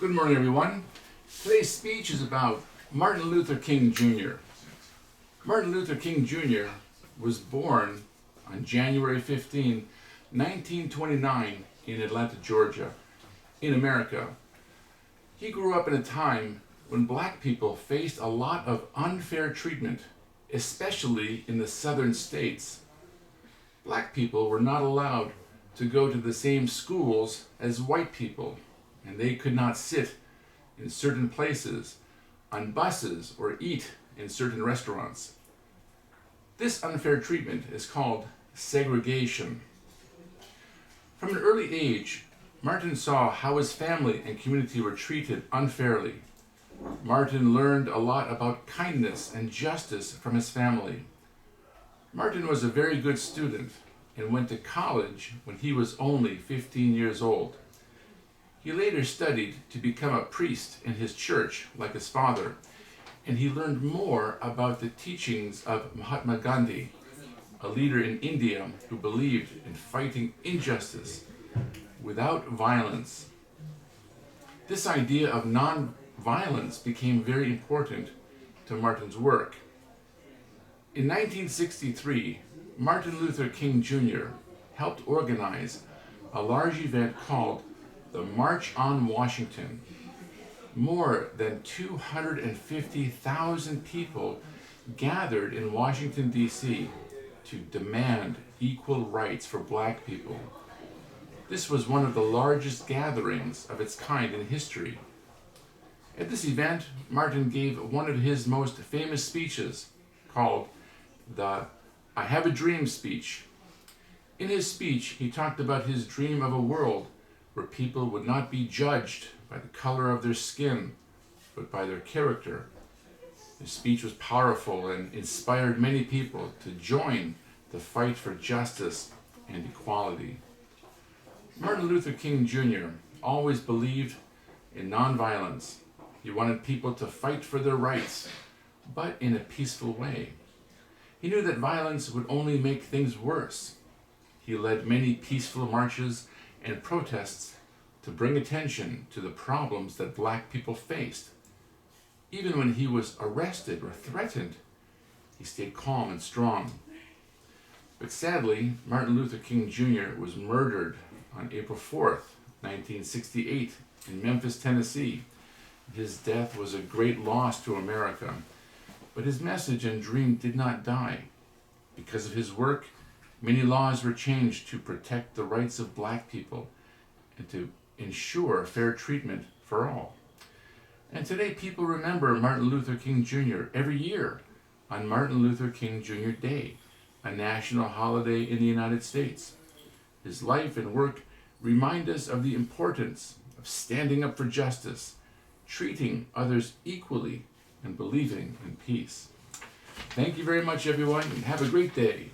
Good morning, everyone. Today's speech is about Martin Luther King Jr. Martin Luther King Jr. was born on January 15, 1929 in Atlanta, Georgia, in America. He grew up in a time when black people faced a lot of unfair treatment, especially in the southern states. Black people were not allowed to go to the same schools as white people, and they could not sit in certain places, on buses, or eat in certain restaurants. This unfair treatment is called segregation. From an early age, Martin saw how his family and community were treated unfairly. Martin learned a lot about kindness and justice from his family. Martin was a very good student and went to college when he was only 15 years old. He later studied to become a priest in his church, like his father, and he learned more about the teachings of Mahatma Gandhi, a leader in India who believed in fighting injustice without violence. This idea of non-violence became very important to Martin's work. In 1963, Martin Luther King Jr. helped organize a large event called the March on Washington. More than 250,000 people gathered in Washington, D.C. to demand equal rights for black people. This was one of the largest gatherings of its kind in history. At this event, Martin gave one of his most famous speeches called the I Have a Dream speech. In his speech, he talked about his dream of a world where people would not be judged by the color of their skin, but by their character. His speech was powerful and inspired many people to join the fight for justice and equality. Martin Luther King Jr. always believed in nonviolence. He wanted people to fight for their rights, but in a peaceful way. He knew that violence would only make things worse. He led many peaceful marches and protests to bring attention to the problems that black people faced. Even when he was arrested or threatened, he stayed calm and strong. But sadly, Martin Luther King Jr. was murdered on April 4th, 1968 in Memphis, Tennessee. His death was a great loss to America, but his message and dream did not die. Because of his work, many laws were changed to protect the rights of black people and to ensure fair treatment for all. And today people remember Martin Luther King Jr. every year on Martin Luther King Jr. Day, a national holiday in the United States. His life and work remind us of the importance of standing up for justice, treating others equally, and believing in peace. Thank you very much, everyone, and have a great day.